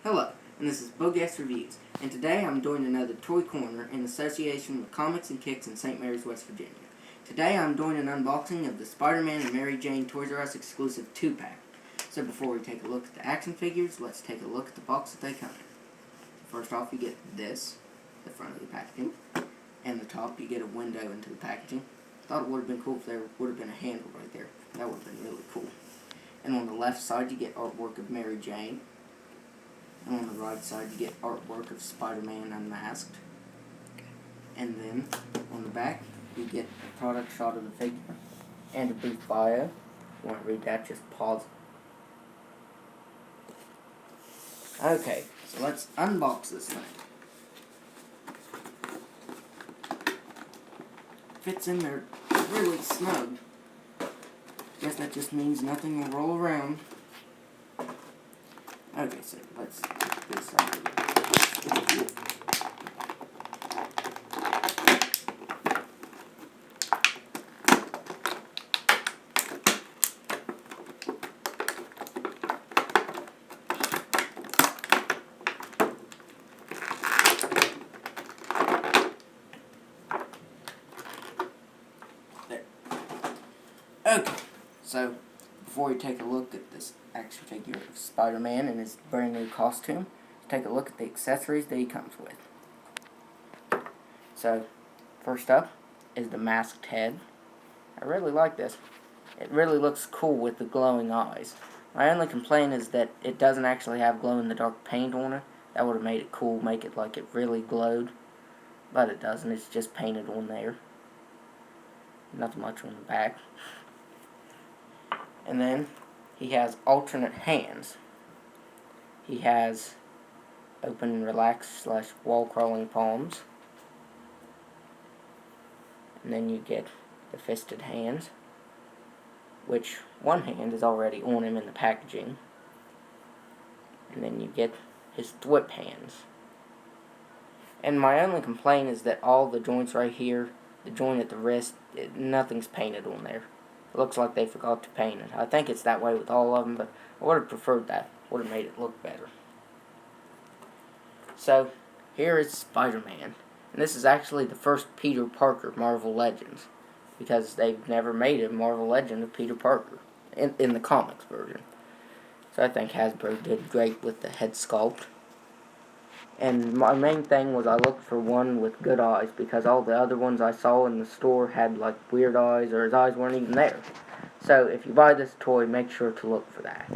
Hello, and this is Boog Reviews, and today I'm doing another Toy Corner in association with Comics and Kicks in St. Mary's, West Virginia. Today I'm doing an unboxing of the Spider-Man and Mary Jane Toys R Us exclusive 2-pack. So before we take a look at the action figures, let's take a look at the box that they come in. First off, you get this, the front of the packaging, and the top you get a window into the packaging. Thought it would have been cool if there would have been a handle right there. That would have been really cool. And on the left side you get artwork of Mary Jane. And on the right side, you get artwork of Spider-Man unmasked. And then, on the back, you get a product shot of the figure and a brief bio. If you want to read that, just pause. Okay, so let's unbox this thing. Fits in there really snug. Guess that just means nothing will roll around. Okay, so let's get this out of here. There. Okay, so before we take a look at this action figure of Spider-Man in his brand new costume, take a look at the accessories that he comes with. So, first up is the masked head. I really like this. It really looks cool with the glowing eyes. My only complaint is that it doesn't actually have glow-in-the-dark paint on it. That would have made it cool, make it like it really glowed. But it doesn't, it's just painted on there. Nothing much on the back. And then he has alternate hands. He has open, relaxed / wall crawling palms. And then you get the fisted hands, which one hand is already on him in the packaging. And then you get his thwip hands. And my only complaint is that all the joints right here, the joint at the wrist, nothing's painted on there. It looks like they forgot to paint it. I think it's that way with all of them, but I would have preferred that. Would have made it look better. So, here is Spider-Man. And this is actually the first Peter Parker Marvel Legends, because they've never made a Marvel Legend of Peter Parker in the comics version. So I think Hasbro did great with the head sculpt. And my main thing was I looked for one with good eyes, because all the other ones I saw in the store had like weird eyes, or his eyes weren't even there. So if you buy this toy, make sure to look for that.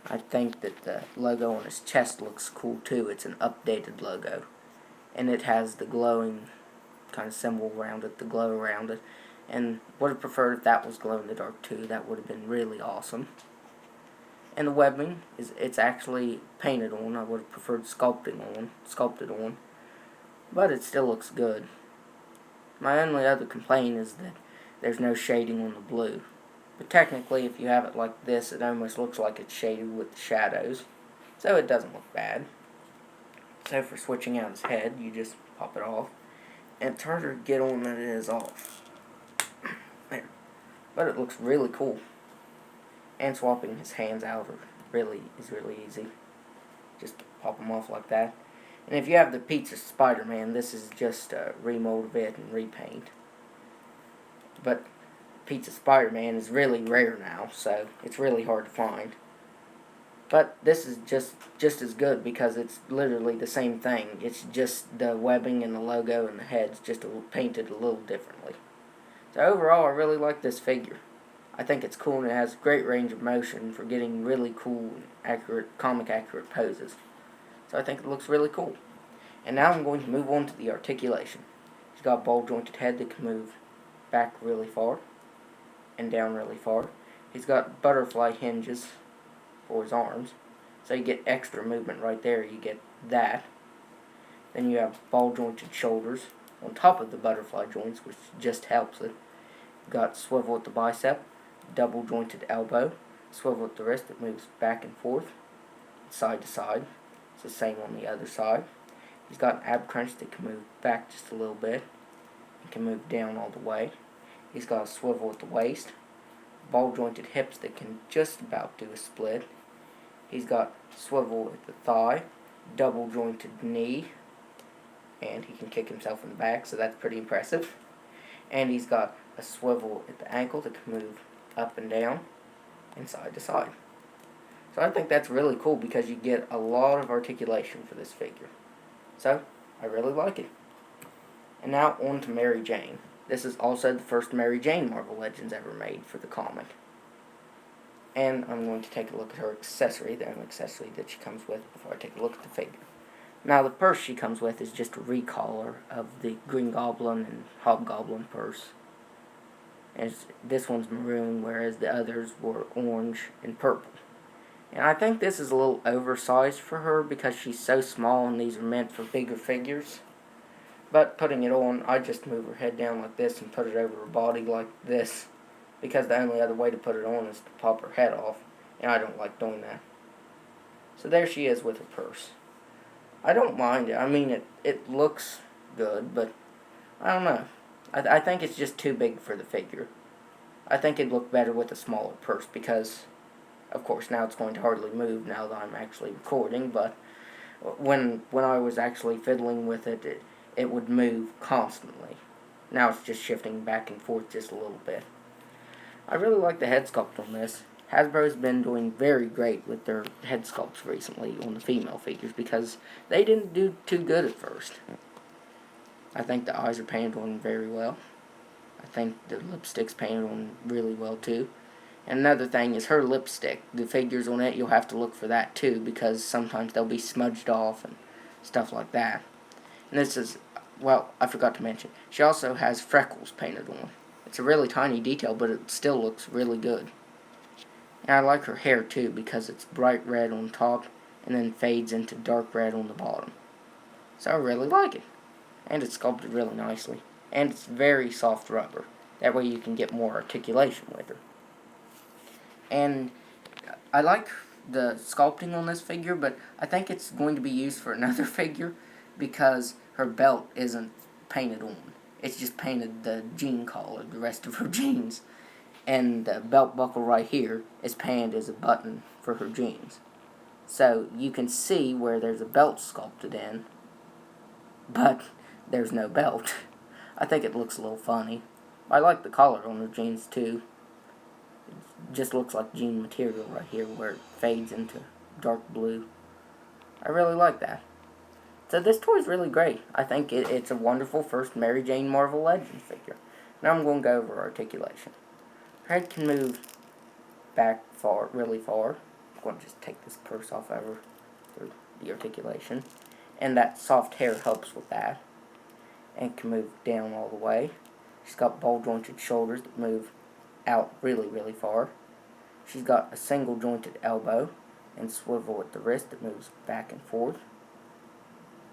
I think that the logo on his chest looks cool too. It's an updated logo. And it has the glowing kind of symbol around it, the glow around it. And would have preferred if that was glow in the dark too. That would have been really awesome. And the webbing it's actually painted on. I would have preferred sculpted on. But it still looks good. My only other complaint is that there's no shading on the blue. But technically, if you have it like this, it almost looks like it's shaded with the shadows. So it doesn't look bad. So for switching out his head, you just pop it off. And it's harder to get on than it is off. There. But it looks really cool. And swapping his hands out is really easy. Just pop them off like that. And if you have the Pizza Spider-Man, this is just a remold of it and repaint. But Pizza Spider-Man is really rare now, so it's really hard to find. But this is just as good because it's literally the same thing. It's just the webbing and the logo and the head's just painted a little differently. So overall, I really like this figure. I think it's cool and it has great range of motion for getting really cool, comic accurate poses. So I think it looks really cool. And now I'm going to move on to the articulation. He's got a ball jointed head that can move back really far and down really far. He's got butterfly hinges for his arms. So you get extra movement right there. You get that. Then you have ball jointed shoulders on top of the butterfly joints, which just helps it. You've got swivel at the bicep, double jointed elbow, swivel at the wrist that moves back and forth, side to side. It's the same on the other side. He's got an ab crunch that can move back just a little bit and can move down all the way. He's got a swivel at the waist, ball jointed hips that can just about do a split, He's got swivel at the thigh, double jointed knee, and he can kick himself in the back, so that's pretty impressive. And he's got a swivel at the ankle that can move up and down and side to side. So I think that's really cool because you get a lot of articulation for this figure. So, I really like it. And now on to Mary Jane. This is also the first Mary Jane Marvel Legends ever made for the comic. And I'm going to take a look at her accessory, the only accessory that she comes with, before I take a look at the figure. Now, the purse she comes with is just a recolor of the Green Goblin and Hobgoblin purse. And this one's maroon, whereas the others were orange and purple. And I think this is a little oversized for her because she's so small and these are meant for bigger figures. But putting it on, I just move her head down like this and put it over her body like this, because the only other way to put it on is to pop her head off, and I don't like doing that. So there she is with her purse. I don't mind it. I mean, it looks good, but I don't know. I think it's just too big for the figure. I think it'd look better with a smaller purse because, of course, now it's going to hardly move now that I'm actually recording, but when I was actually fiddling with it, it would move constantly. Now it's just shifting back and forth just a little bit. I really like the head sculpt on this. Hasbro's been doing very great with their head sculpts recently on the female figures because they didn't do too good at first. I think the eyes are painted on very well. I think the lipstick's painted on really well too. And another thing is her lipstick. The figures on it, you'll have to look for that too because sometimes they'll be smudged off and stuff like that. And this is, well, I forgot to mention, she also has freckles painted on. It's a really tiny detail, but it still looks really good. And I like her hair too because it's bright red on top and then fades into dark red on the bottom. So I really like it. And it's sculpted really nicely. And it's very soft rubber. That way you can get more articulation with her. And I like the sculpting on this figure, but I think it's going to be used for another figure because her belt isn't painted on. It's just painted the jean collar, the rest of her jeans. And the belt buckle right here is painted as a button for her jeans. So you can see where there's a belt sculpted in, but there's no belt. I think it looks a little funny. I like the collar on her jeans too. It just looks like jean material right here where it fades into dark blue. I really like that. So this toy is really great. I think it's a wonderful first Mary Jane Marvel Legends figure. Now I'm going to go over articulation. Her head can move back far, really far. I'm going to just take this purse off over for the articulation. And that soft hair helps with that. And can move down all the way. She's got ball jointed shoulders that move out really, really far. She's got a single jointed elbow and swivel at the wrist that moves back and forth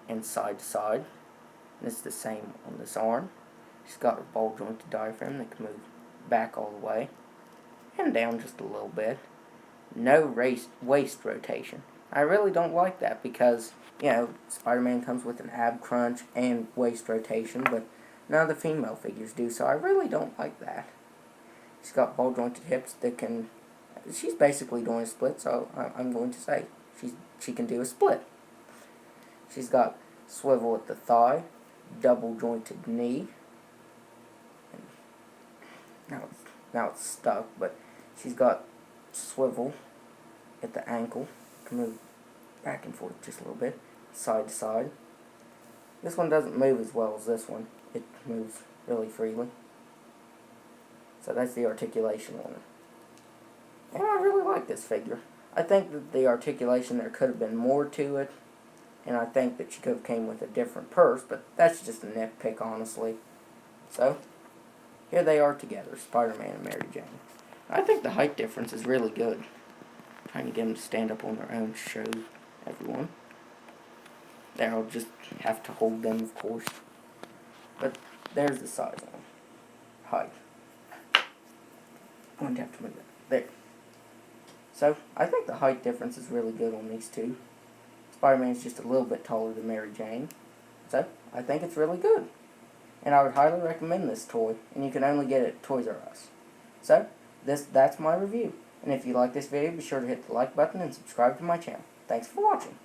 and side to side. And it's the same on this arm. She's got her ball jointed diaphragm that can move back all the way and down just a little bit. No waist rotation. I really don't like that because, you know, Spider-Man comes with an ab crunch and waist rotation, but none of the female figures do, so I really don't like that. She's got ball jointed hips that can, she's basically doing a split, so I'm going to say she can do a split. She's got swivel at the thigh, double jointed knee. Now it's stuck, but she's got swivel at the ankle. Can move back and forth just a little bit, side to side. This one doesn't move as well as this one. It moves really freely. So that's the articulation on it. And I really like this figure. I think that the articulation, there could have been more to it. And I think that she could have came with a different purse, but that's just a nitpick, honestly. So, here they are together, Spider-Man and Mary Jane. I think the height difference is really good. Trying to get them to stand up on their own to show everyone. There, I'll just have to hold them, of course. But there's the size on them. Height. I'm going to have to move that. There. So, I think the height difference is really good on these two. Spider-Man's just a little bit taller than Mary Jane. So, I think it's really good. And I would highly recommend this toy. And you can only get it at Toys R Us. So, that's my review. And if you like this video, be sure to hit the like button and subscribe to my channel. Thanks for watching.